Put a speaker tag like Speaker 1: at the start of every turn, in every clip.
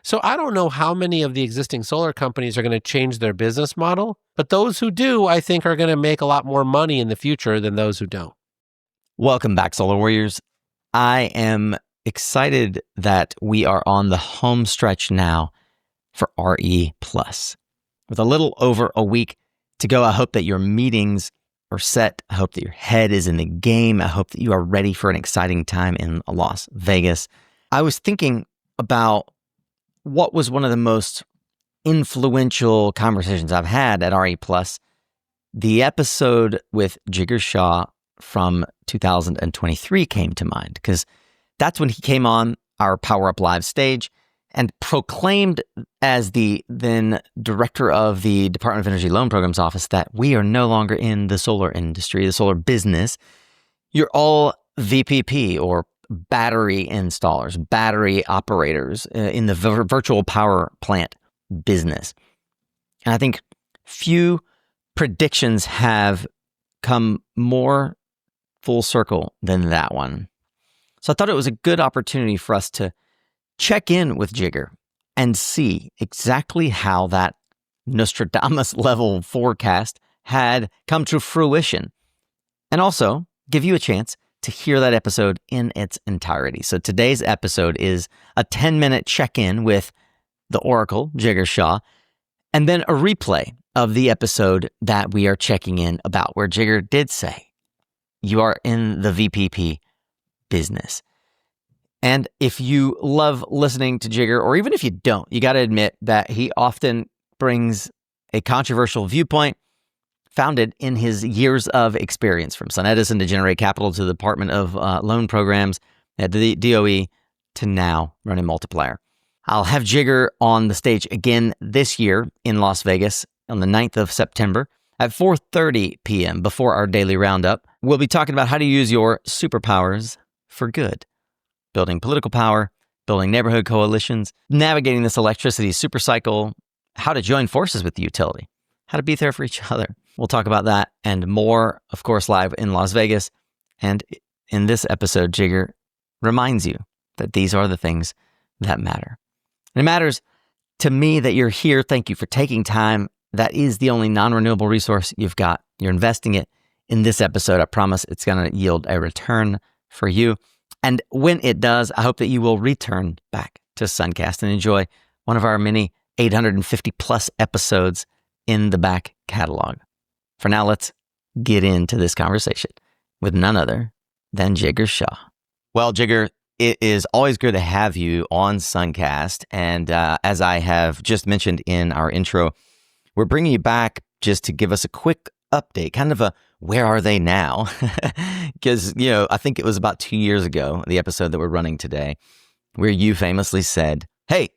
Speaker 1: So I don't know how many of the existing solar companies are going to change their business model, but those who do, I think, are going to make a lot more money in the future than those who don't.
Speaker 2: Welcome back, Solar Warriors. I am excited that we are on the home stretch now for RE+. With a little over a week to go, I hope that your meetings are set. I hope that your head is in the game. I hope that you are ready for an exciting time in Las Vegas. I was thinking about what was one of the most influential conversations I've had at RE+. The episode with Jigar Shah from 2023 came to mind because that's when he came on our Power Up Live stage and proclaimed as the then director of the Department of Energy Loan Programs Office that we are no longer in the solar industry, the solar business. You're all VPP or battery installers, battery operators in the virtual power plant business. And I think few predictions have come more full circle than that one. So I thought it was a good opportunity for us to check in with Jigar and see exactly how that Nostradamus level forecast had come to fruition, and also give you a chance to hear that episode in its entirety. So today's episode is a 10-minute check-in with the Oracle, Jigar Shah, and then a replay of the episode that we are checking in about, where Jigar did say, you are in the VPP business. And if you love listening to Jigar, or even if you don't, you got to admit that he often brings a controversial viewpoint founded in his years of experience, from SunEdison to Generate Capital to the Department of Loan Programs at the DOE to now running Multiplier. I'll have Jigar on the stage again this year in Las Vegas on the 9th of September at 4:30 p.m. before our daily roundup. We'll be talking about how to use your superpowers for good. Building political power, building neighborhood coalitions, navigating this electricity supercycle, how to join forces with the utility, how to be there for each other. We'll talk about that and more, of course, live in Las Vegas. And in this episode, Jigar reminds you that these are the things that matter. And it matters to me that you're here. Thank you for taking time. That is the only non-renewable resource you've got. You're investing it in this episode. I promise it's going to yield a return for you. And when it does, I hope that you will return back to SunCast and enjoy one of our many 850 plus episodes in the back catalog. For now, let's get into this conversation with none other than Jigar Shah. Well, Jigar, it is always good to have you on SunCast. And as I have just mentioned in our intro, we're bringing you back just to give us a quick update, kind of a where are they now? Because, I think it was about 2 years ago, the episode that we're running today, where you famously said, hey,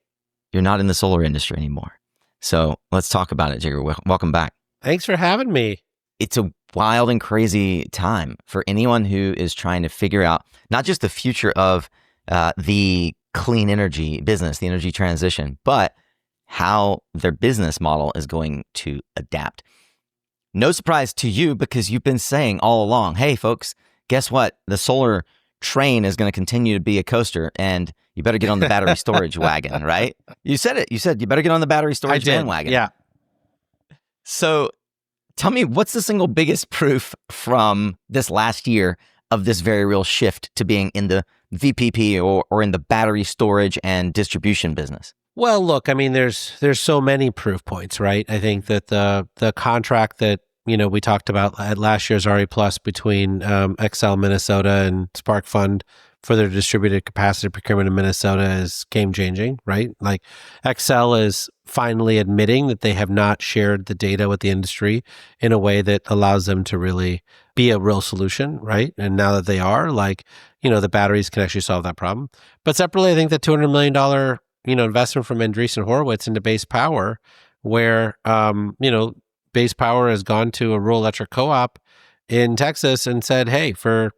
Speaker 2: you're not in the solar industry anymore. So let's talk about it, Jigar. Welcome back.
Speaker 1: Thanks for having me.
Speaker 2: It's a wild and crazy time for anyone who is trying to figure out not just the future of the clean energy business, the energy transition, but how their business model is going to adapt. No surprise to you, because you've been saying all along, hey, folks, guess what? The solar train is going to continue to be a coaster, and you better get on the battery storage wagon, right? You said it. You said you better get on the battery storage bandwagon.
Speaker 1: Yeah.
Speaker 2: So tell me, what's the single biggest proof from this last year of this very real shift to being in the VPP or in the battery storage and distribution business?
Speaker 1: Well, look, I mean, there's so many proof points, right? I think that the contract that we talked about at last year's RE Plus between Xcel Minnesota and Spark Fund for their distributed capacity procurement in Minnesota is game changing, right? Like, Xcel is finally admitting that they have not shared the data with the industry in a way that allows them to really be a real solution, right? And now that they are, the batteries can actually solve that problem. But separately, I think the $200 million investment from Andreessen Horowitz into Base Power, where Base Power has gone to a rural electric co-op in Texas and said, hey, for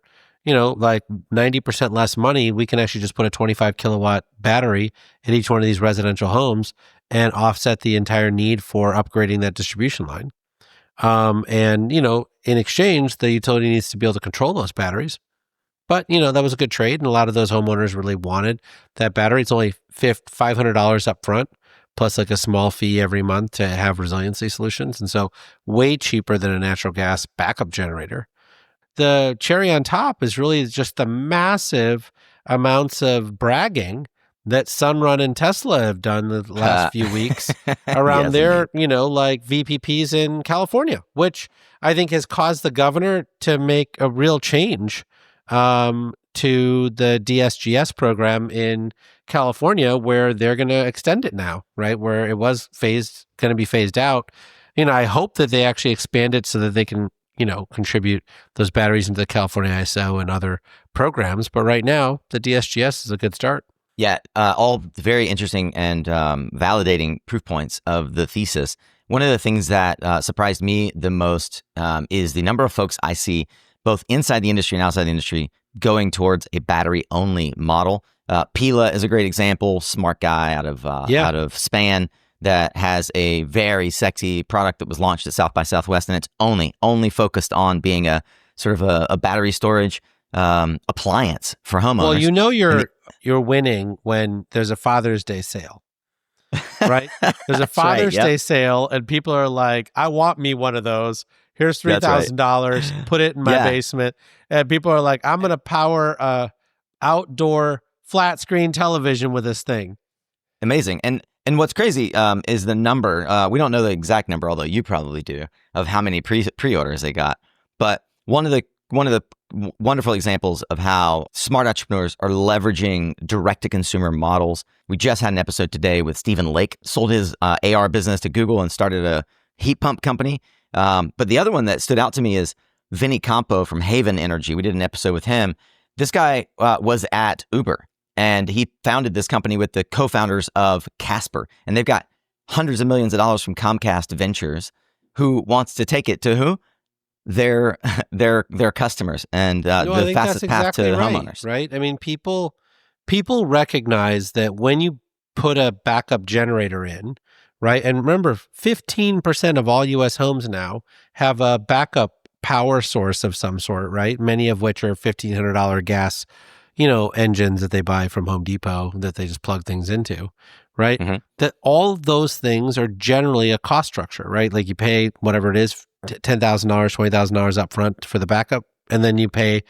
Speaker 1: 90% less money, we can actually just put a 25 kilowatt battery in each one of these residential homes and offset the entire need for upgrading that distribution line. In exchange, the utility needs to be able to control those batteries. But, that was a good trade. And a lot of those homeowners really wanted that battery. It's only $500 up front, plus like a small fee every month to have resiliency solutions. And so way cheaper than a natural gas backup generator. The cherry on top is really just the massive amounts of bragging that Sunrun and Tesla have done the last few weeks around
Speaker 2: Yes,
Speaker 1: their,
Speaker 2: indeed.
Speaker 1: like VPPs in California, which I think has caused the governor to make a real change to the DSGS program in California, where they're going to extend it now, right? Where it was going to be phased out. I hope that they actually expand it so that they can, contribute those batteries into the California ISO and other programs. But right now, the DSGS is a good start.
Speaker 2: Yeah, all very interesting and validating proof points of the thesis. One of the things that surprised me the most is the number of folks I see both inside the industry and outside the industry going towards a battery-only model. Pila is a great example, smart guy out of Span that has a very sexy product that was launched at South by Southwest, and it's only focused on being a sort of a battery storage appliance for homeowners.
Speaker 1: Well, you're winning when there's a Father's Day sale, right? There's a Father's Day sale, and people are like, "I want me one of those. Here's $3,000. Put it in my basement." And people are like, "I'm going to power a outdoor flat screen television with this thing."
Speaker 2: Amazing. And what's crazy is the number. We don't know the exact number, although you probably do, of how many pre-orders they got. But one of the wonderful examples of how smart entrepreneurs are leveraging direct-to-consumer models. We just had an episode today with Stephen Lake, sold his AR business to Google and started a heat pump company. But the other one that stood out to me is Vinny Campo from Haven Energy. We did an episode with him. This guy was at Uber, and he founded this company with the co-founders of Casper. And they've got hundreds of millions of dollars from Comcast Ventures, who wants to take it to who? Their customers and the fastest path to homeowners.
Speaker 1: Right? I mean, people recognize that when you put a backup generator in, right? And remember, 15% of all U.S. homes now have a backup power source of some sort, right? Many of which are $1,500 gas, engines that they buy from Home Depot that they just plug things into, right? Mm-hmm. That all of those things are generally a cost structure, right? Like you pay whatever it is, $10,000, $20,000 up front for the backup, and then you pay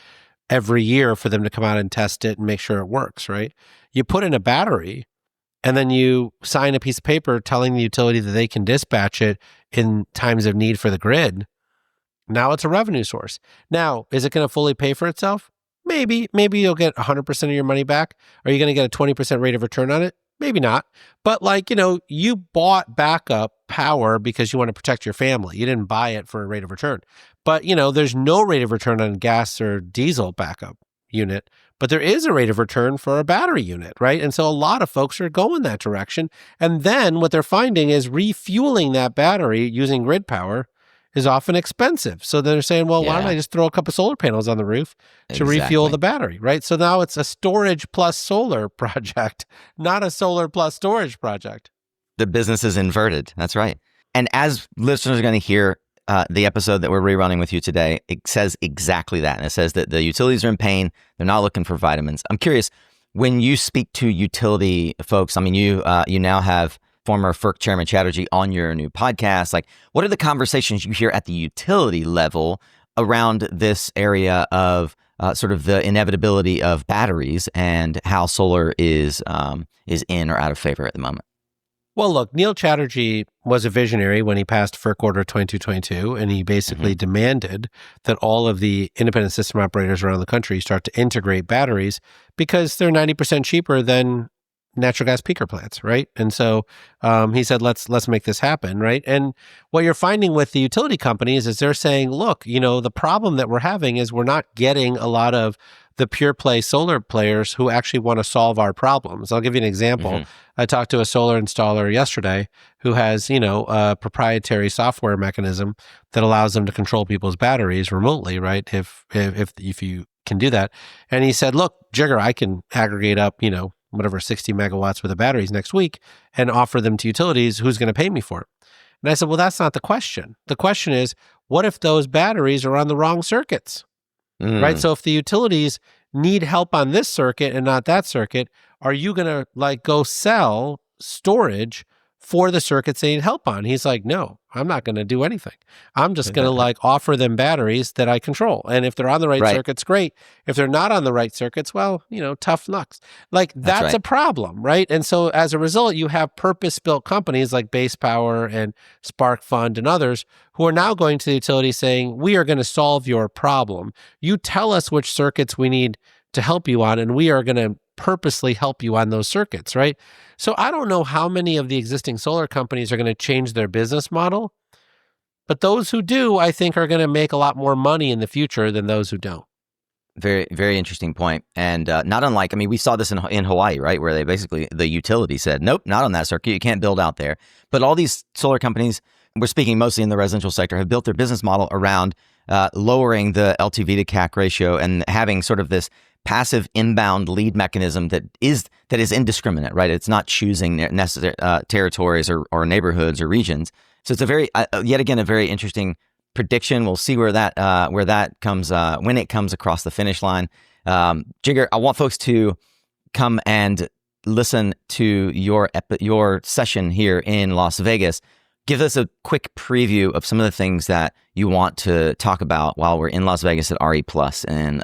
Speaker 1: every year for them to come out and test it and make sure it works, right? You put in a battery, and then you sign a piece of paper telling the utility that they can dispatch it in times of need for the grid. Now it's a revenue source. Now, is it going to fully pay for itself? Maybe you'll get 100% of your money back. Are you going to get a 20% rate of return on it? Maybe not. But you bought backup power because you want to protect your family. You didn't buy it for a rate of return. But, there's no rate of return on gas or diesel backup unit, but there is a rate of return for a battery unit, right? And so a lot of folks are going that direction. And then what they're finding is refueling that battery using grid power is often expensive. So they're saying, well, why don't I just throw a couple solar panels on the roof to refuel the battery, right? So now it's a storage plus solar project, not a solar plus storage project.
Speaker 2: The business is inverted. That's right. And as listeners are going to hear the episode that we're rerunning with you today, it says exactly that. And it says that the utilities are in pain. They're not looking for vitamins. I'm curious, when you speak to utility folks, I mean, you now have former FERC Chairman Chatterjee on your new podcast. Like, what are the conversations you hear at the utility level around this area of sort of the inevitability of batteries and how solar is in or out of favor at the moment?
Speaker 1: Well, look, Neil Chatterjee was a visionary when he passed FERC Order 2222, and he basically demanded that all of the independent system operators around the country start to integrate batteries because they're 90% cheaper than natural gas peaker plants, right? And so he said, let's make this happen, right? And what you're finding with the utility companies is they're saying, look, the problem that we're having is we're not getting a lot of the pure play solar players who actually want to solve our problems. I'll give you an example. I talked to a solar installer yesterday who has, a proprietary software mechanism that allows them to control people's batteries remotely, right? If you can do that. And he said, look, Jigar, I can aggregate up, whatever, 60 megawatts worth of batteries next week and offer them to utilities. Who's going to pay me for it? And I said, well, that's not the question. The question is, what if those batteries are on the wrong circuits? Right? So if the utilities need help on this circuit and not that circuit, are you going to like go sell storage for the circuits they need help on? He's like, no, I'm not going to do anything. I'm just going to like offer them batteries that I control. And if they're on the right circuits, great. If they're not on the right circuits, well, tough luck. Like that's a problem, right? And so as a result, you have purpose-built companies like Base Power and Spark Fund and others who are now going to the utility saying, we are going to solve your problem. You tell us which circuits we need to help you on, and we are going to purposely help you on those circuits, right? So I don't know how many of the existing solar companies are going to change their business model, but those who do, I think, are going to make a lot more money in the future than those who don't.
Speaker 2: Very, very interesting point. And not unlike, we saw this in Hawaii, right? Where they basically, the utility said, nope, not on that circuit. You can't build out there. But all these solar companies, we're speaking mostly in the residential sector, have built their business model around lowering the LTV to CAC ratio and having sort of this passive inbound lead mechanism that is indiscriminate, right? It's not choosing necessary territories or neighborhoods or regions. So it's a very, yet again, a very interesting prediction. We'll see where that comes when it comes across the finish line. Jigar, I want folks to come and listen to your session here in Las Vegas. Give us a quick preview of some of the things that you want to talk about while we're in Las Vegas at RE Plus in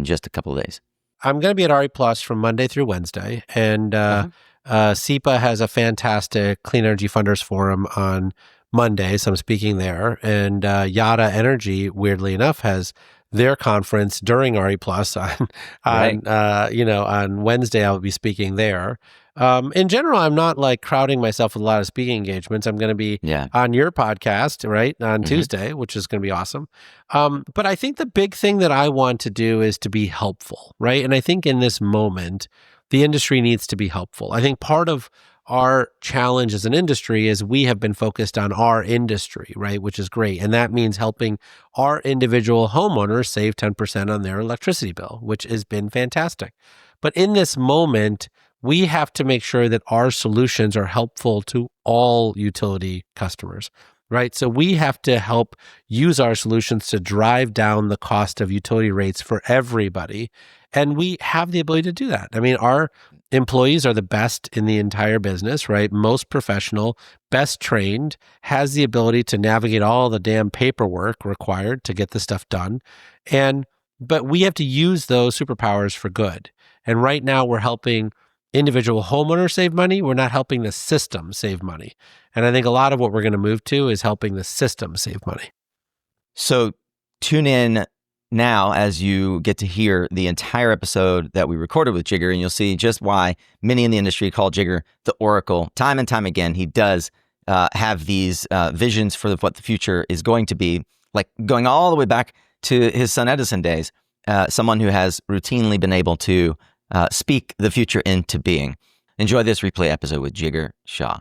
Speaker 2: just a couple of days.
Speaker 1: I'm going to be at RE Plus from Monday through Wednesday, and SEPA has a fantastic Clean Energy Funders Forum on Monday, so I'm speaking there. And Yada Energy, weirdly enough, has their conference during RE Plus on Wednesday. I'll be speaking there. In general, I'm not like crowding myself with a lot of speaking engagements. I'm going to be on your podcast, right, on Tuesday, which is going to be awesome. But I think the big thing that I want to do is to be helpful, right? And I think in this moment, the industry needs to be helpful. I think part of our challenge as an industry is we have been focused on our industry, right, which is great. And that means helping our individual homeowners save 10% on their electricity bill, which has been fantastic. But in this moment, we have to make sure that our solutions are helpful to all utility customers, right? So we have to help use our solutions to drive down the cost of utility rates for everybody. And we have the ability to do that. Our employees are the best in the entire business, right? Most professional, best trained, has the ability to navigate all the damn paperwork required to get the stuff done. But we have to use those superpowers for good. And right now we're helping individual homeowners save money. We're not helping the system save money. And I think a lot of what we're going to move to is helping the system save money.
Speaker 2: So tune in now as you get to hear the entire episode that we recorded with Jigar, and you'll see just why many in the industry call Jigar the Oracle. Time and time again, he does have these visions for what the future is going to be, like going all the way back to his son Edison days, someone who has routinely been able to speak the future into being. Enjoy this replay episode with Jigar Shah.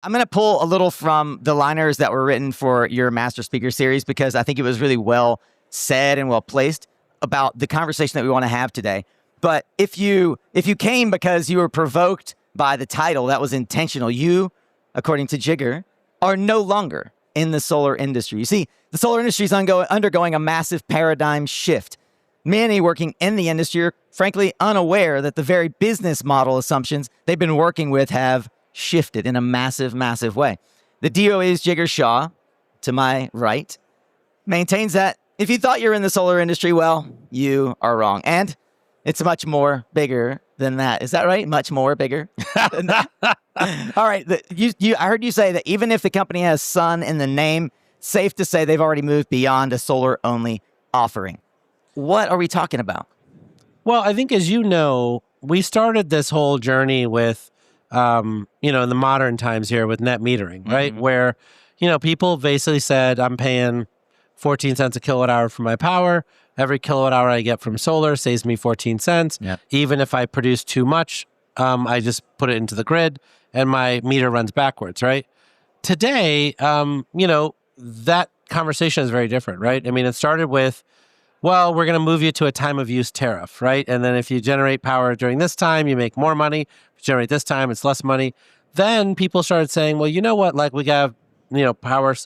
Speaker 2: I'm going to pull a little from the liners that were written for your Master Speaker series because I think it was really well said and well placed about the conversation that we want to have today. But if you came because you were provoked by the title, that was intentional. You, according to Jigar, are no longer in the solar industry. You see, the solar industry is undergoing a massive paradigm shift. Many working in the industry are frankly unaware that the very business model assumptions they've been working with have shifted in a massive, massive way. The DOA's Jigar Shah, to my right, maintains that if you thought you're in the solar industry, well, you are wrong. And it's much more bigger than that. Is that right? Much more bigger than that? All right. I heard you say that even if the company has sun in the name, safe to say they've already moved beyond a solar-only offering. What are we talking about?
Speaker 1: Well, I think, as you know, we started this whole journey with, in the modern times here with net metering, right? Mm-hmm. Where, people basically said, I'm paying 14 cents a kilowatt hour for my power. Every kilowatt hour I get from solar saves me 14 cents. Yep. Even if I produce too much, I just put it into the grid and my meter runs backwards, right? Today, that conversation is very different, right? It started with, well, we're going to move you to a time of use tariff, right? And then if you generate power during this time, you make more money. If you generate this time, it's less money. Then people started saying, well, you know what? Like we have, power,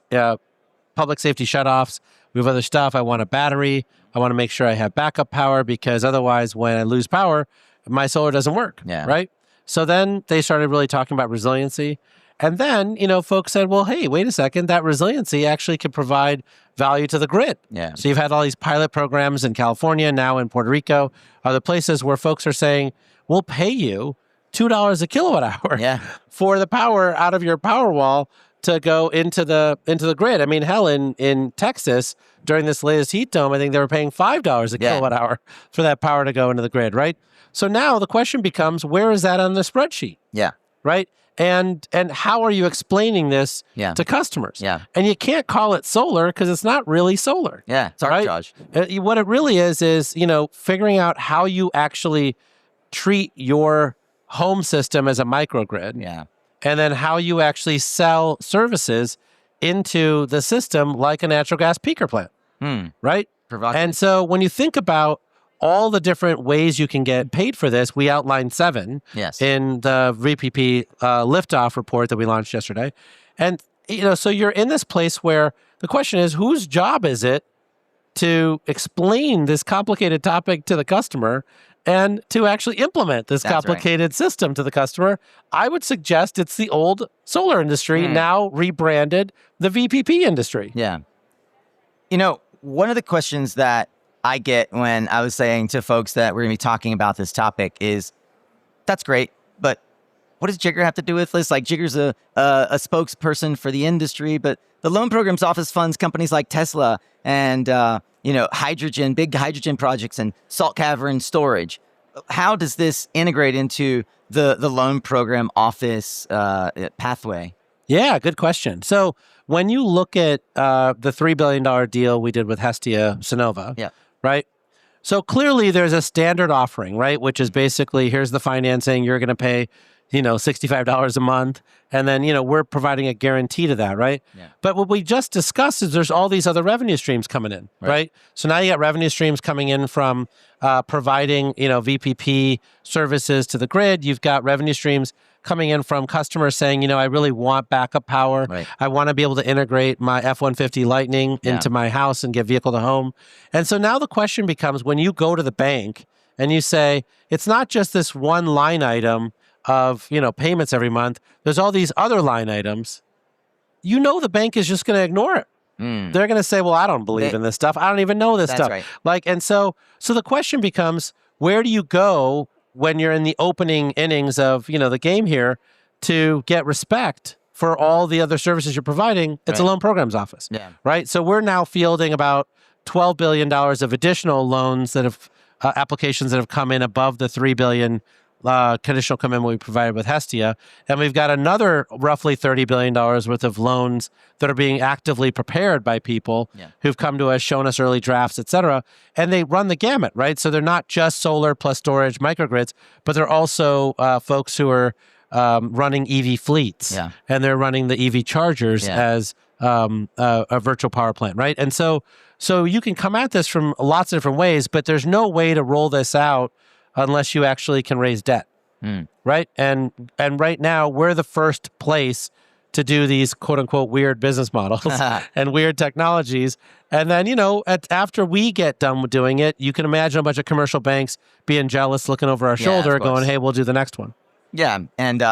Speaker 1: public safety shutoffs. We have other stuff. I want a battery. I want to make sure I have backup power because otherwise when I lose power, my solar doesn't work, right? So then they started really talking about resiliency. And then, folks said, well, hey, wait a second, that resiliency actually could provide value to the grid. So you've had all these pilot programs in California, now in Puerto Rico, other places where folks are saying, we'll pay you $2 a kilowatt hour for the power out of your power wall to go into the grid. I mean, hell, in Texas, during this latest heat dome, I think they were paying $5 a kilowatt hour for that power to go into the grid, right? So now the question becomes, where is that on the spreadsheet? Right? And how are you explaining this to customers? And you can't call it solar because it's not really solar.
Speaker 2: It's arbitrage.
Speaker 1: Right? What it really is, figuring out how you actually treat your home system as a microgrid. And then how you actually sell services into the system like a natural gas peaker plant. Right? And so when you think about all the different ways you can get paid for this, we outlined 7 in the VPP liftoff report that we launched yesterday. And, so you're in this place where the question is, whose job is it to explain this complicated topic to the customer and to actually implement this complicated system to the customer? I would suggest it's the old solar industry, now rebranded the VPP industry.
Speaker 2: One of the questions that I get when I was saying to folks that we're going to be talking about this topic is, that's great, but what does Jigar have to do with this? Like, Jigar's a spokesperson for the industry, but the loan program's office funds companies like Tesla and, big hydrogen projects and salt cavern storage. How does this integrate into the loan program office pathway?
Speaker 1: Yeah, good question. So when you look at the $3 billion deal we did with Hestia Sonova, right? So clearly there's a standard offering, right? Which is basically, here's the financing, you're going to pay, $65 a month. And then, we're providing a guarantee to that, right? But what we just discussed is there's all these other revenue streams coming in, right? So now you got revenue streams coming in from providing, VPP services to the grid. You've got revenue streams coming in from customers saying, I really want backup power. I want to be able to integrate my F-150 Lightning into my house and get vehicle to home. And so now the question becomes, when you go to the bank and you say, it's not just this one line item of, payments every month, there's all these other line items, the bank is just going to ignore it. They're going to say, well, I don't believe in this stuff. I don't even know this stuff. And so the question becomes, where do you go when you're in the opening innings of, the game here to get respect for all the other services you're providing? It's a loan programs office, right? So we're now fielding about $12 billion of additional loans that have applications that have come in above the $3 billion conditional commitment we provided with Hestia. And we've got another roughly $30 billion worth of loans that are being actively prepared by people who've come to us, shown us early drafts, et cetera. And they run the gamut, right? So they're not just solar plus storage microgrids, but they're also folks who are running EV fleets. And they're running the EV chargers as a virtual power plant, right? And so you can come at this from lots of different ways, but there's no way to roll this out unless you actually can raise debt, right? And right now, we're the first place to do these quote-unquote weird business models and weird technologies. And then, after we get done with doing it, you can imagine a bunch of commercial banks being jealous, looking over our shoulder, going, hey, we'll do the next one.
Speaker 2: And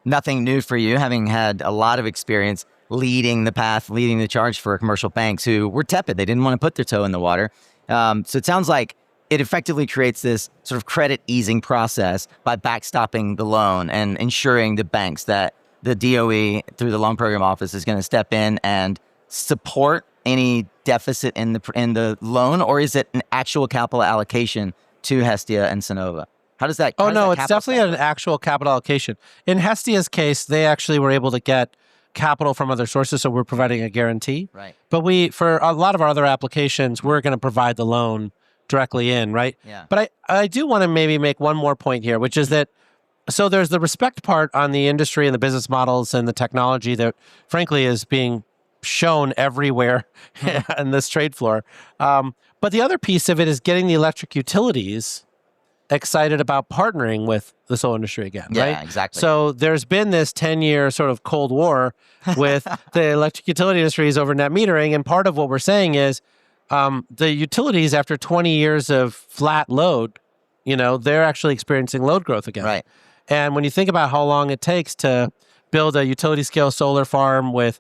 Speaker 2: nothing new for you, having had a lot of experience leading the charge for commercial banks who were tepid. They didn't want to put their toe in the water. So it sounds like it effectively creates this sort of credit easing process by backstopping the loan and ensuring the banks that the DOE through the loan program office is going to step in and support any deficit in the loan, or is it an actual capital allocation to Hestia and Sonova? How does that?
Speaker 1: It's definitely an actual capital allocation. In Hestia's case, they actually were able to get capital from other sources, so we're providing a guarantee. But for a lot of our other applications, we're going to provide the loan directly in, right? But I do want to maybe make one more point here, which is that, so there's the respect part on the industry and the business models and the technology that frankly is being shown everywhere in this trade floor. But the other piece of it is getting the electric utilities excited about partnering with the solar industry again, right?
Speaker 2: Yeah, exactly.
Speaker 1: So there's been this 10-year sort of Cold War with the electric utility industries over net metering. And part of what we're saying is the utilities, after 20 years of flat load, they're actually experiencing load growth again.
Speaker 2: Right.
Speaker 1: And when you think about how long it takes to build a utility scale solar farm with,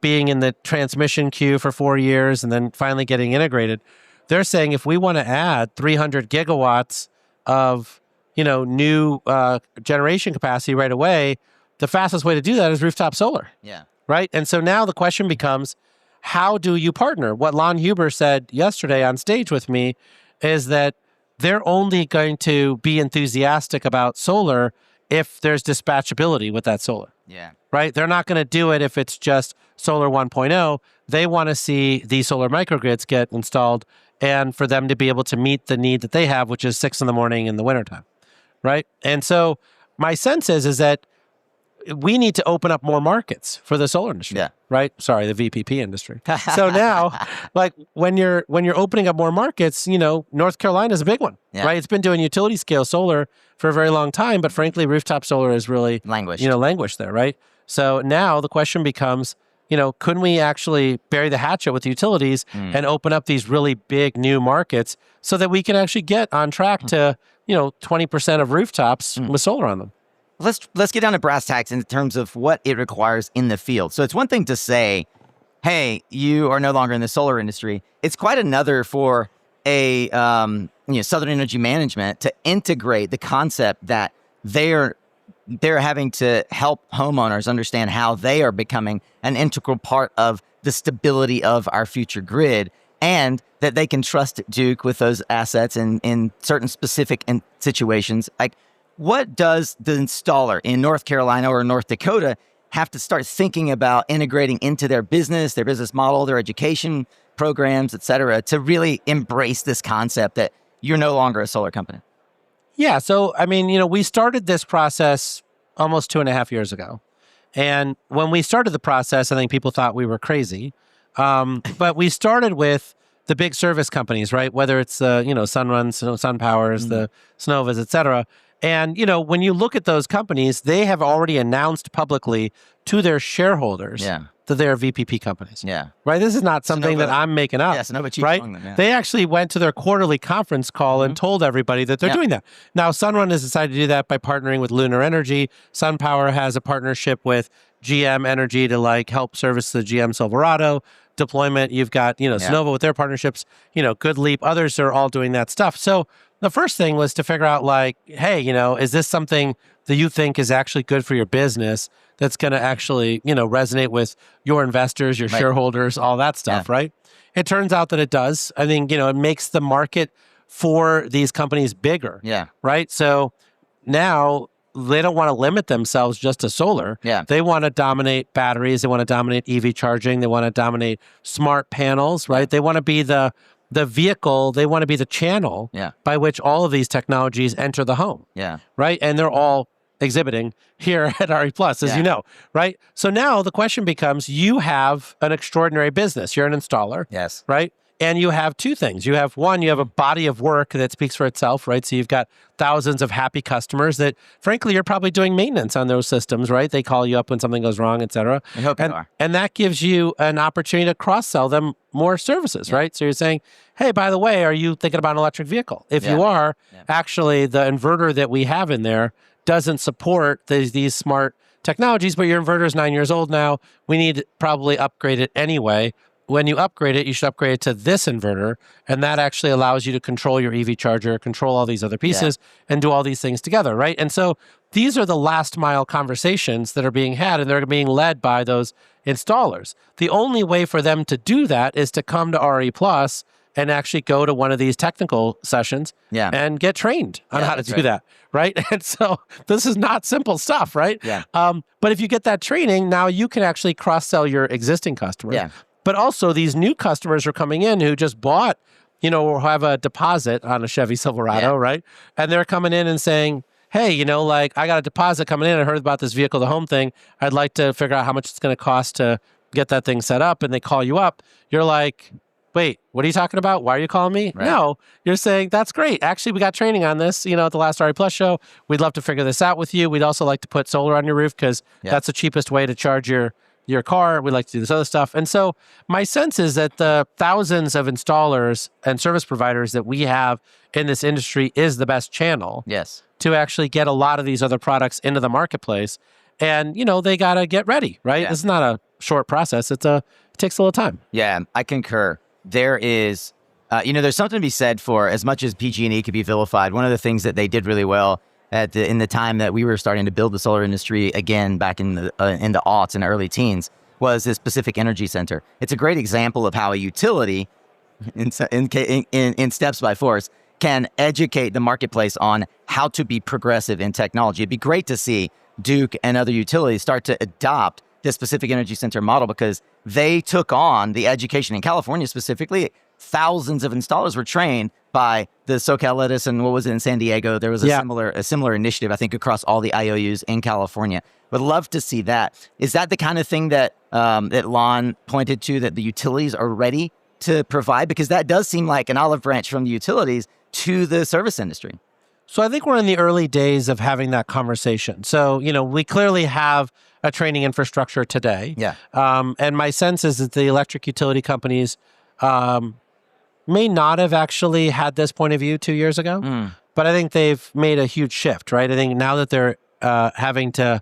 Speaker 1: being in the transmission queue for 4 years and then finally getting integrated, they're saying if we want to add 300 gigawatts of, new generation capacity right away, the fastest way to do that is rooftop solar.
Speaker 2: Yeah.
Speaker 1: Right. And so now the question becomes, how do you partner? What Lon Huber said yesterday on stage with me is that they're only going to be enthusiastic about solar if there's dispatchability with that solar.
Speaker 2: Yeah.
Speaker 1: Right? They're not going to do it if it's just solar 1.0. They want to see these solar microgrids get installed and for them to be able to meet the need that they have, which is 6 a.m. in the wintertime. Right? And so my sense is that we need to open up more markets for the solar industry.
Speaker 2: Yeah.
Speaker 1: Right? Sorry, the VPP industry. So now, like when you're opening up more markets, North Carolina is a big one.
Speaker 2: Yeah.
Speaker 1: Right? It's been doing utility scale solar for a very long time, but frankly, rooftop solar is really languished there, right? So now the question becomes, couldn't we actually bury the hatchet with the utilities and open up these really big new markets so that we can actually get on track to, 20% of rooftops with solar on them?
Speaker 2: Let's get down to brass tacks in terms of what it requires in the field. So it's one thing to say, hey, you are no longer in the solar industry. It's quite another for a Southern Energy Management to integrate the concept that they're having to help homeowners understand how they are becoming an integral part of the stability of our future grid, and that they can trust Duke with those assets in certain specific situations. Like, what does the installer in North Carolina or North Dakota have to start thinking about integrating into their business model, their education programs, et cetera, to really embrace this concept that you're no longer a solar company?
Speaker 1: Yeah. So, we started this process almost 2.5 years ago. And when we started the process, I think people thought we were crazy. But we started with the big service companies, right? Whether it's, Sunruns, SunPowers, the Sunnovas, et cetera. And, when you look at those companies, they have already announced publicly to their shareholders that they're VPP companies.
Speaker 2: Yeah.
Speaker 1: Right? This is not something that I'm making up.
Speaker 2: Yeah, Sunnova Chief
Speaker 1: right?
Speaker 2: among them, yeah.
Speaker 1: They actually went to their quarterly conference call and told everybody that they're doing that. Now, Sunrun has decided to do that by partnering with Lunar Energy. SunPower has a partnership with GM Energy to help service the GM Silverado deployment. You've got, Sunnova with their partnerships, Good Leap. Others are all doing that stuff. So the first thing was to figure out hey, is this something that you think is actually good for your business that's going to actually, resonate with your investors, your shareholders, all that stuff, right? It turns out that it does. I think, it makes the market for these companies bigger.
Speaker 2: Yeah.
Speaker 1: Right? So now they don't want to limit themselves just to solar.
Speaker 2: Yeah.
Speaker 1: They want to dominate batteries. They want to dominate EV charging. They want to dominate smart panels, right? They want to be the vehicle. They want to be the channel by which all of these technologies enter the home.
Speaker 2: Yeah.
Speaker 1: Right? And they're all exhibiting here at RE Plus, as you know, right? So now the question becomes, you have an extraordinary business. You're an installer.
Speaker 2: Yes.
Speaker 1: Right? And you have two things. You have one, you have a body of work that speaks for itself, right? So you've got thousands of happy customers that, frankly, you're probably doing maintenance on those systems, right? They call you up when something goes wrong, et cetera.
Speaker 2: I hope you are.
Speaker 1: And that gives you an opportunity to cross-sell them more services, right? So you're saying, hey, by the way, are you thinking about an electric vehicle? If you are, actually, the inverter that we have in there doesn't support these smart technologies, but your inverter is 9 years old now. We need to probably upgrade it anyway. When you upgrade it, you should upgrade it to this inverter, and that actually allows you to control your EV charger, control all these other pieces, and do all these things together, right? And so these are the last mile conversations that are being had, and they're being led by those installers. The only way for them to do that is to come to RE Plus and actually go to one of these technical sessions and get trained on how to do that, right? And so this is not simple stuff, right?
Speaker 2: Yeah.
Speaker 1: But if you get that training, now you can actually cross-sell your existing customers.
Speaker 2: Yeah.
Speaker 1: But also these new customers are coming in who just bought, or have a deposit on a Chevy Silverado, right? And they're coming in and saying, hey, I got a deposit coming in. I heard about this vehicle to home thing. I'd like to figure out how much it's going to cost to get that thing set up. And they call you up. You're like, wait, what are you talking about? Why are you calling me?
Speaker 2: Right.
Speaker 1: No, you're saying, that's great. Actually, we got training on this, at the last RE Plus show. We'd love to figure this out with you. We'd also like to put solar on your roof because that's the cheapest way to charge your car. We'd like to do this other stuff. And so my sense is that the thousands of installers and service providers that we have in this industry is the best channel to actually get a lot of these other products into the marketplace. And, they got to get ready, right?
Speaker 2: Yeah.
Speaker 1: This is not a short process. It takes a little time.
Speaker 2: Yeah, I concur. There is, there's something to be said for as much as PG&E could be vilified. One of the things that they did really well in the time that we were starting to build the solar industry again back in the aughts and early teens was this Pacific Energy Center. It's a great example of how a utility, in steps by force, can educate the marketplace on how to be progressive in technology. It'd be great to see Duke and other utilities start to adopt this Pacific Energy Center model because they took on the education in California specifically. Thousands of installers were trained by the SoCal Edison. What was it in San Diego? There was a similar initiative, I think, across all the IOUs in California. Would love to see that. Is that the kind of thing that that Lon pointed to, that the utilities are ready to provide? Because that does seem like an olive branch from the utilities to the service industry.
Speaker 1: So I think we're in the early days of having that conversation. So, we clearly have a training infrastructure today.
Speaker 2: Yeah.
Speaker 1: And my sense is that the electric utility companies may not have actually had this point of view 2 years ago, but I think they've made a huge shift, right? I think now that they're having to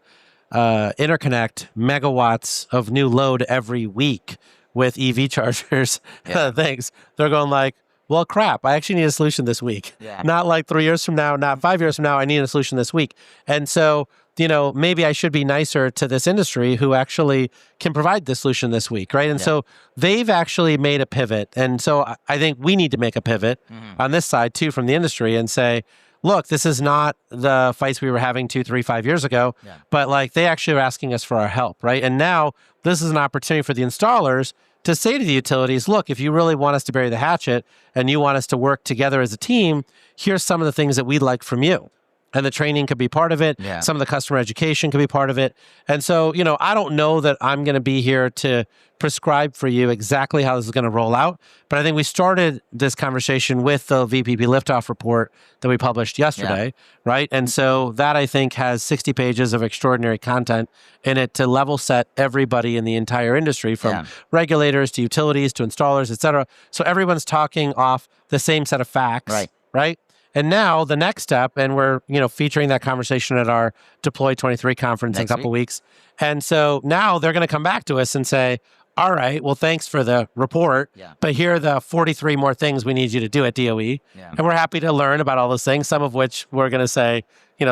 Speaker 1: interconnect megawatts of new load every week with EV chargers, things, they're going like, well, crap, I actually need a solution this week.
Speaker 2: Yeah.
Speaker 1: Not like 3 years from now, not 5 years from now, I need a solution this week. And so, maybe I should be nicer to this industry who actually can provide the solution this week, right? And so they've actually made a pivot. And so I think we need to make a pivot on this side too from the industry and say, look, this is not the fights we were having 2, 3, 5 years ago, but like they actually are asking us for our help, right? And now this is an opportunity for the installers to say to the utilities, look, if you really want us to bury the hatchet and you want us to work together as a team, here's some of the things that we'd like from you. And the training could be part of it.
Speaker 2: Yeah.
Speaker 1: Some of the customer education could be part of it. And so, I don't know that I'm going to be here to prescribe for you exactly how this is going to roll out. But I think we started this conversation with the VPP liftoff report that we published yesterday, right? And so that, I think, has 60 pages of extraordinary content in it to level set everybody in the entire industry, from regulators to utilities to installers, et cetera. So everyone's talking off the same set of facts, right? And now the next step, and we're, featuring that conversation at our Deploy 23 conference in a couple weeks. And so now they're going to come back to us and say, all right, well, thanks for the report, but here are the 43 more things we need you to do at DOE. And we're happy to learn about all those things, some of which we're going to say,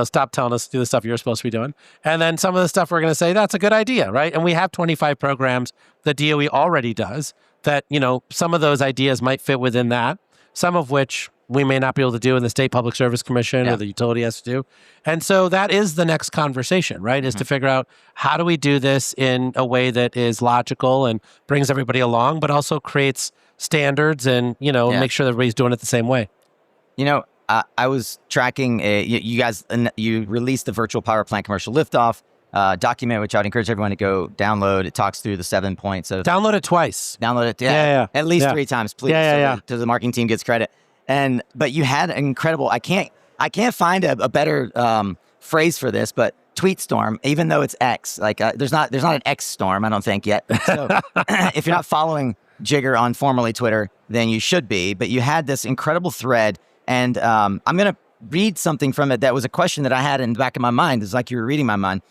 Speaker 1: stop telling us to do the stuff you're supposed to be doing. And then some of the stuff we're going to say, that's a good idea, right? And we have 25 programs that DOE already does that, some of those ideas might fit within that, some of which we may not be able to do in the State Public Service Commission or the utility has to do. And so that is the next conversation, right? Is to figure out how do we do this in a way that is logical and brings everybody along, but also creates standards and, make sure that everybody's doing it the same way.
Speaker 2: I was tracking, you guys, you released the virtual power plant commercial liftoff document, which I'd encourage everyone to go download. It talks through the 7 points of...
Speaker 1: Download it twice.
Speaker 2: Download it, at least 3 times, please. So the marketing team gets credit. But you had an incredible, I can't find a better phrase for this, but tweet storm, even though it's X, like there's not an X storm, I don't think yet. So if you're not following Jigar on formerly Twitter, then you should be. But you had this incredible thread, and I'm going to read something from it that was a question that I had in the back of my mind. It's like you were reading my mind.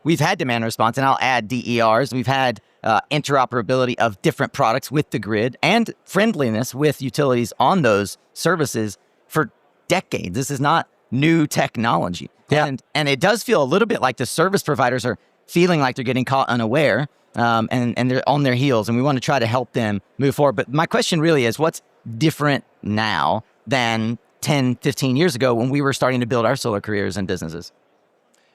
Speaker 2: We've had demand response, and I'll add DERs. We've had interoperability of different products with the grid and friendliness with utilities on those services for decades. This is not new technology. And it does feel a little bit like the service providers are feeling like they're getting caught unaware, and they're on their heels, and we want to try to help them move forward. But my question really is, what's different now than 10, 15 years ago when we were starting to build our solar careers and businesses?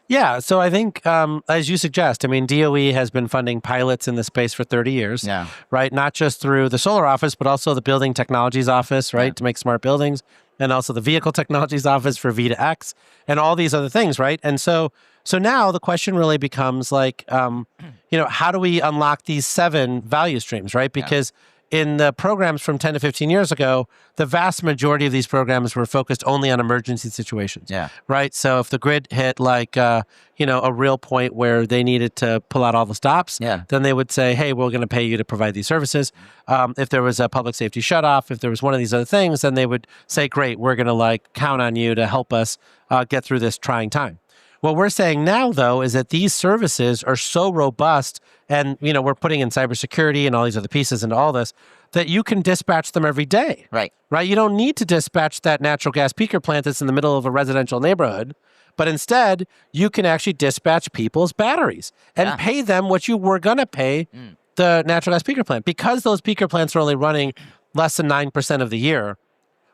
Speaker 1: Yeah, so I think, as you suggest, DOE has been funding pilots in the space for 30 years, right? Not just through the solar office, but also the building technologies office, right? To make smart buildings, and also the vehicle technologies office for V2X, and all these other things, right? And so now the question really becomes like, how do we unlock these 7 value streams, right? Because in the programs from 10 to 15 years ago, the vast majority of these programs were focused only on emergency situations.
Speaker 2: Yeah.
Speaker 1: Right. So if the grid hit like, a real point where they needed to pull out all the stops, then they would say, hey, we're going to pay you to provide these services. If there was a public safety shutoff, if there was one of these other things, then they would say, great, we're going to count on you to help us get through this trying time. What we're saying now, though, is that these services are so robust, and we're putting in cybersecurity and all these other pieces into all this, that you can dispatch them every day.
Speaker 2: Right.
Speaker 1: You don't need to dispatch that natural gas peaker plant that's in the middle of a residential neighborhood, but instead you can actually dispatch people's batteries and pay them what you were going to pay the natural gas peaker plant. Because those peaker plants are only running less than 9% of the year,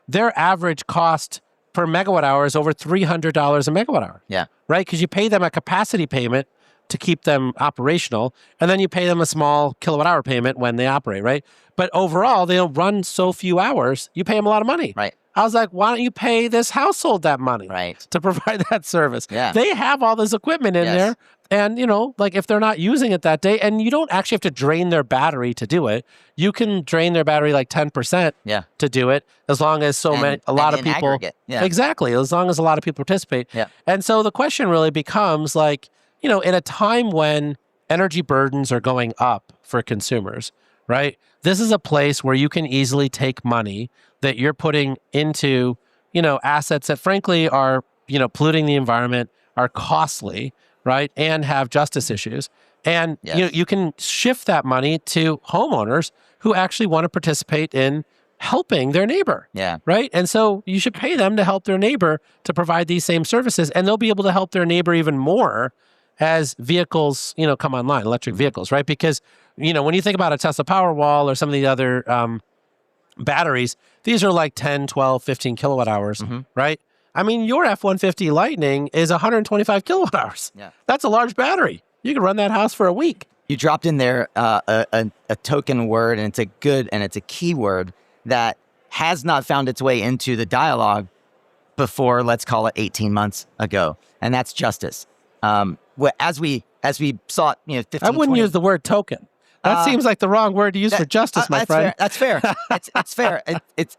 Speaker 1: their average cost per megawatt hour is over $300 a megawatt hour.
Speaker 2: Yeah.
Speaker 1: Right? Because you pay them a capacity payment to keep them operational, and then you pay them a small kilowatt hour payment when they operate, right? But overall, they'll run so few hours, you pay them a lot of money.
Speaker 2: Right.
Speaker 1: I was like, why don't you pay this household that money to provide that service?
Speaker 2: Yeah.
Speaker 1: They have all this equipment in there. And, if they're not using it that day, and you don't actually have to drain their battery to do it, you can drain their battery 10% to do it, as long as a lot of people.
Speaker 2: Aggregate. Yeah.
Speaker 1: Exactly. As long as a lot of people participate.
Speaker 2: Yeah.
Speaker 1: And so the question really becomes in a time when energy burdens are going up for consumers, right? This is a place where you can easily take money that you're putting into, assets that frankly are, polluting the environment, are costly, right? And have justice issues. And you can shift that money to homeowners who actually want to participate in helping their neighbor.
Speaker 2: Yeah.
Speaker 1: Right. And so you should pay them to help their neighbor to provide these same services. And they'll be able to help their neighbor even more as vehicles, come online, electric vehicles, right? Because, when you think about a Tesla Powerwall or some of the other batteries, these are 10, 12, 15 kilowatt hours, right? I mean, your F-150 Lightning is 125 kilowatt hours.
Speaker 2: Yeah.
Speaker 1: That's a large battery. You can run that house for a week.
Speaker 2: You dropped in there a token word, and it's a key word that has not found its way into the dialogue before, let's call it 18 months ago, and that's justice. As we sought, 15,
Speaker 1: I wouldn't
Speaker 2: 20,
Speaker 1: use the word token. That seems like the wrong word to use for justice, my friend.
Speaker 2: That's fair. It's fair.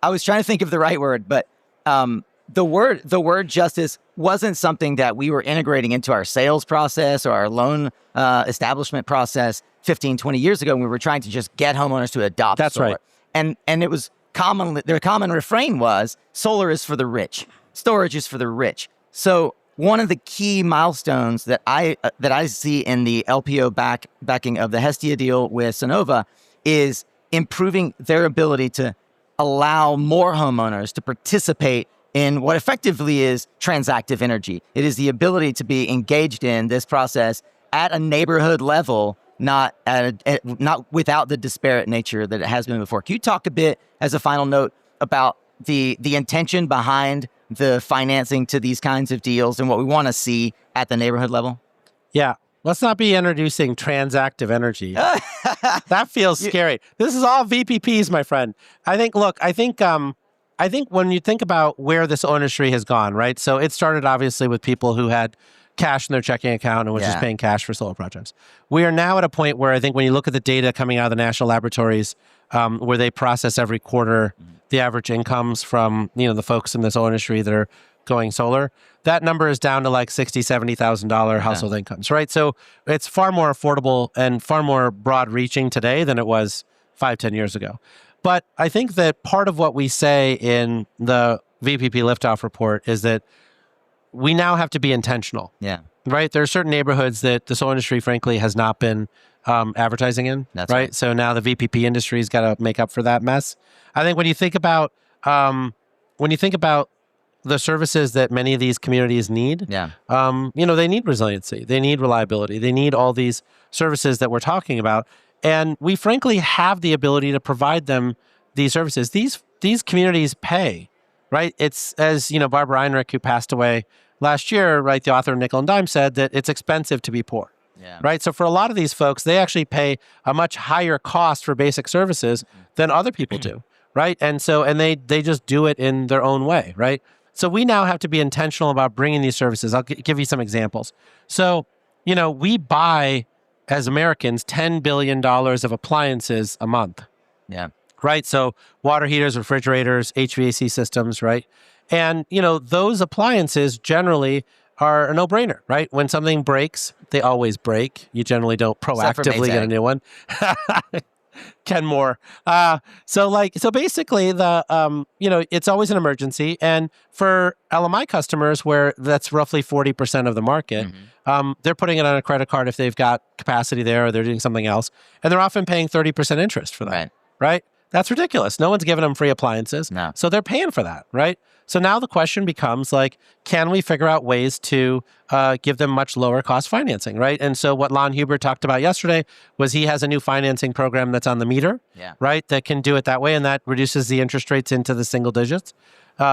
Speaker 2: I was trying to think of the right word, but the word justice wasn't something that we were integrating into our sales process or our loan establishment process 15, 20 years ago when we were trying to just get homeowners to adopt
Speaker 1: That's
Speaker 2: solar.
Speaker 1: right.
Speaker 2: And it was their common refrain was solar is for the rich, storage is for the rich. So one of the key milestones that I see in the LPO backing of the Hestia deal with Sunnova is improving their ability to allow more homeowners to participate in what effectively is transactive energy. It is the ability to be engaged in this process at a neighborhood level, not without the disparate nature that it has been before. Can you talk a bit, as a final note, about the intention behind the financing to these kinds of deals and what we want to see at the neighborhood level?
Speaker 1: Yeah. Let's not be introducing transactive energy. That feels scary. This is all VPPs, my friend. I think when you think about where this industry has gone, right? So it started obviously with people who had cash in their checking account and was just paying cash for solar projects. We are now at a point where I think when you look at the data coming out of the national laboratories, where they process every quarter the average incomes from the folks in this solar industry that are going solar, that number is down to $60,000, $70,000 household incomes, right? So it's far more affordable and far more broad reaching today than it was 5-10 years ago. But I think that part of what we say in the VPP liftoff report is that we now have to be intentional.
Speaker 2: Yeah.
Speaker 1: Right? There are certain neighborhoods that the solar industry, frankly, has not been advertising in.
Speaker 2: That's
Speaker 1: right. So now the VPP industry's got to make up for that mess. I think when you think about the services that many of these communities need, they need resiliency, they need reliability, they need all these services that we're talking about. And we frankly have the ability to provide them these services. These communities pay, right? It's, as Barbara Einrich, who passed away last year, right, the author of Nickel and Dime, said that it's expensive to be poor.
Speaker 2: Yeah.
Speaker 1: Right. So for a lot of these folks, they actually pay a much higher cost for basic services than other people do. Right. And they just do it in their own way. Right. So we now have to be intentional about bringing these services. I'll give you some examples. So, we buy, as Americans, $10 billion of appliances a month.
Speaker 2: Yeah.
Speaker 1: right? So water heaters, refrigerators, HVAC systems, right? And, those appliances generally are a no-brainer, right? When something breaks, they always break. You generally don't
Speaker 2: Except for
Speaker 1: proactively get a
Speaker 2: Maytag.
Speaker 1: new one. Ken Moore. So basically it's always an emergency. And for LMI customers where that's roughly 40% of the market, they're putting it on a credit card if they've got capacity there or they're doing something else. And they're often paying 30% interest for that, right? That's ridiculous. No one's giving them free appliances.
Speaker 2: No.
Speaker 1: So they're paying for that, right? So now the question becomes can we figure out ways to give them much lower cost financing, right? And so what Lon Huber talked about yesterday was he has a new financing program that's on the meter, right? That can do it that way, and that reduces the interest rates into the single digits.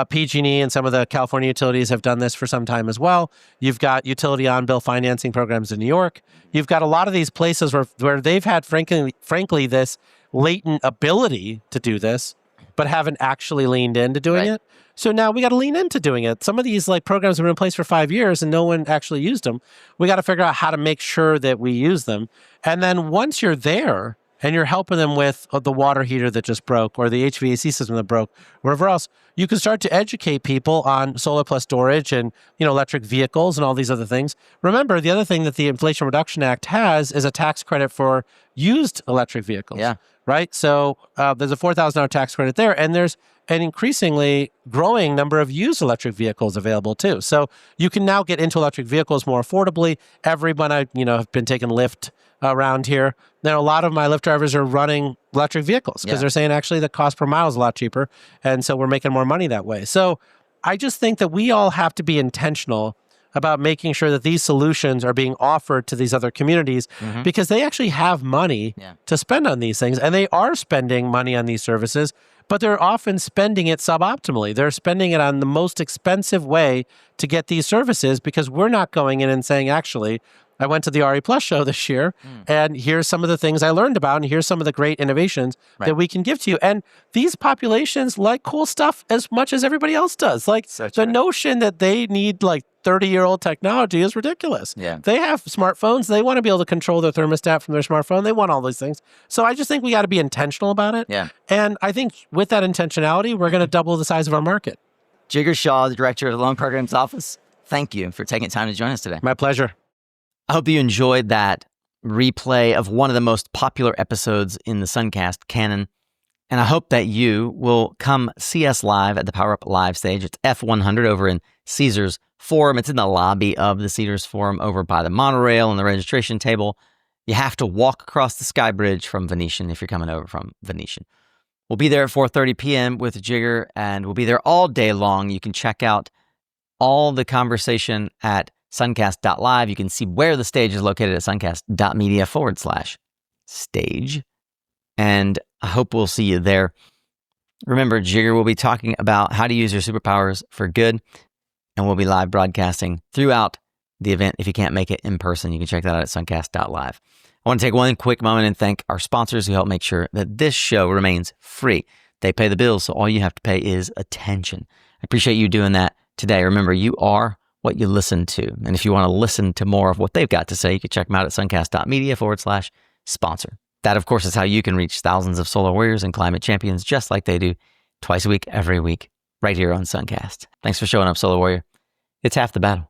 Speaker 1: PG&E and some of the California utilities have done this for some time as well. You've got utility on-bill financing programs in New York. You've got a lot of these places where they've had, frankly, this latent ability to do this, but haven't actually leaned into doing it. So now we got to lean into doing it. Some of these programs have been in place for 5 years and no one actually used them. We got to figure out how to make sure that we use them. And then once you're there and you're helping them with the water heater that just broke or the HVAC system that broke, wherever else, you can start to educate people on solar plus storage and electric vehicles and all these other things. Remember, the other thing that the Inflation Reduction Act has is a tax credit for used electric vehicles.
Speaker 2: Yeah.
Speaker 1: Right? So there's a $4,000 tax credit there, and there's an increasingly growing number of used electric vehicles available too. So you can now get into electric vehicles more affordably. Everyone have been taking Lyft around here. Now, a lot of my Lyft drivers are running electric vehicles because they're saying actually the cost per mile is a lot cheaper, and so we're making more money that way. So I just think that we all have to be intentional about making sure that these solutions are being offered to these other communities because they actually have money to spend on these things. And they are spending money on these services, but they're often spending it suboptimally. They're spending it on the most expensive way to get these services because we're not going in and saying, actually, I went to the RE Plus show this year, and here's some of the things I learned about, and here's some of the great innovations that we can give to you. And these populations like cool stuff as much as everybody else does. The notion that they need 30-year-old technology is ridiculous.
Speaker 2: Yeah.
Speaker 1: They have smartphones. They want to be able to control their thermostat from their smartphone. They want all these things. So I just think we got to be intentional about it.
Speaker 2: Yeah.
Speaker 1: And I think with that intentionality, we're going to double the size of our market.
Speaker 2: Jigar Shah, the director of the Loan Programs Office, thank you for taking time to join us today.
Speaker 1: My pleasure.
Speaker 2: I hope you enjoyed that replay of one of the most popular episodes in the SunCast canon. And I hope that you will come see us live at the Power Up Live stage. It's F100 over in Caesars Forum. It's in the lobby of the Caesars Forum over by the monorail and the registration table. You have to walk across the Sky Bridge from Venetian if you're coming over from Venetian. We'll be there at 4:30 p.m. with Jigar, and we'll be there all day long. You can check out all the conversation at suncast.live. You can see where the stage is located at suncast.media/stage. And I hope we'll see you there. Remember, Jigar will be talking about how to use your superpowers for good, and we'll be live broadcasting throughout the event. If you can't make it in person, you can check that out at suncast.live. I want to take one quick moment and thank our sponsors who help make sure that this show remains free. They pay the bills, so all you have to pay is attention. I appreciate you doing that today. Remember, you are what you listen to. And if you want to listen to more of what they've got to say, you can check them out at suncast.media/sponsor. That, of course, is how you can reach thousands of solar warriors and climate champions just like they do twice a week, every week, right here on SunCast. Thanks for showing up, Solar Warrior. It's half the battle.